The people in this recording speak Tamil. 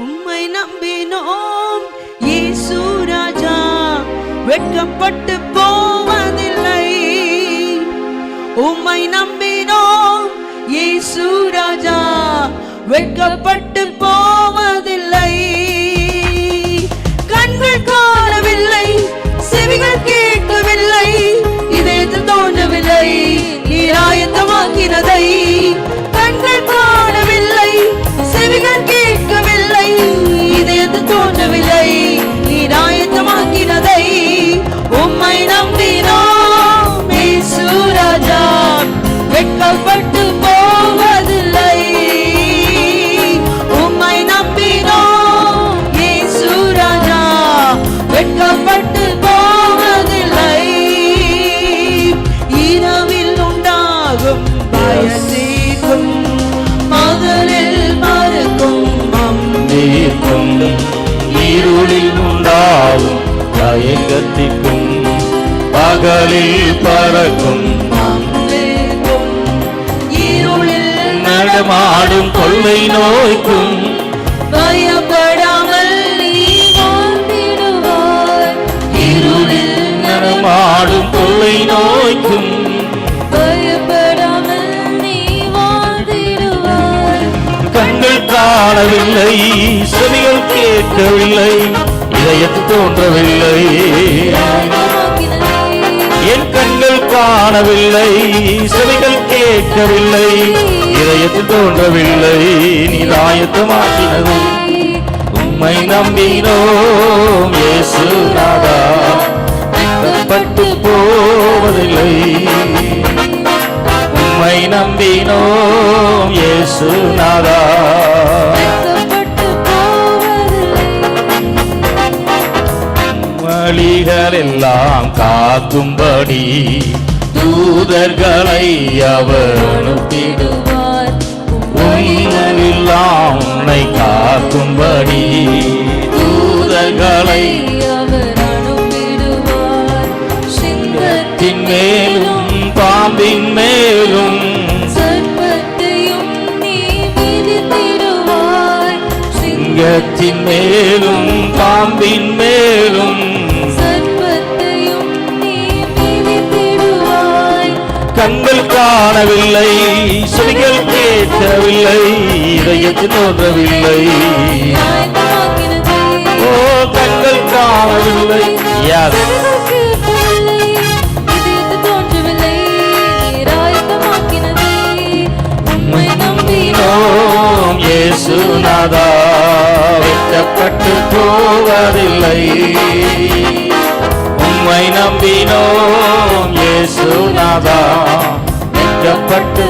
உம்மை நம்பினோம் இயேசு ராஜா, வெட்கப்பட்டு போவதில்லை. உம்மை நம்பினோம் இயேசு ராஜா, வெட்கப்பட்டு போவதில்லை. கண்கள் காணவில்லை, செவிகள் கேட்கவில்லை, இதயத்தில் தோன்றவில்லை நீர் ஆயத்தமாக்கினதை. கண்கள் காணவில்லை, செவிகள் கேட்கவில்லை, இதயத்தில் தோன்றவில்லை நீர் ஆயத்தமாக்கினதை. உம்மை நம்பினோம் இயேசு ராஜா, வெட்கப்பட்டு போவதில்லை. உம்மை நம்பினோம் இயேசு ராஜா, வெட்கப்பட்டு போவதில்லை. இரவில் உண்டாகும் பயத்தீர்க்கும், பகலில் மறுக்கும் அம்பீர்க்கும், இருளில் உண்டாகும் தயக்கத்திற்கும், பகலில் பறக்கும் அம்பீர்க்கும், இருளில் நடமாடும் கொள்ளை நோய்க்கும் பயப்படாமல் நீ வாழ்ந்திடுவாய். இருளில் நடமாடும் கொள்ளை நோய்க்கும் பயப்படாமல் நீ வாழ்ந்திடுவாய். கண்கள் காணவில்லை, செவிகள் கேட்கவில்லை, இதயத்தில் தோன்றவில்லை. என் கண்கள் காணவில்லை, செவிகள் கேட்கவில்லை, இதயத்தில் தோன்றவில்லை நீர் ஆயத்தமாக்கினது. உம்மை நம்பினோம் இயேசு நாதா, வெட்கப்பட்டு போவதில்லை. உம்மை நம்பினோம் இயேசு நாதா, வழிகள் எல்லாம் காக்கும்படி தூதர்களை அவர் அனுப்பிடுவார். உம்மெல்லாம் உன்னை காக்கும்படி தூதர்களை அவர் அனுப்பிடுவார். சிங்கத்தின் மேலும் பாம்பின் மேலும் சர்ப்பத்தையும் நீ மிதித்திடுவாய். சிங்கத்தின் மேலும் பாம்பின் மேலும் சர்ப்பத்தையும் நீ மிதித்திடுவாய். கண்கள் காணவில்லை, செவிகள் கேட்கவில்லை, இதயத்தில் தோன்றவில்லை. ஓ கண்கள் காணவில்லை, உம்மை நம்பினோம் இயேசு நாதா, வெட்கப்பட்டு போவதில்லை. உம்மை நம்பினோம் இயேசு நாதா, வெட்கப்பட்டு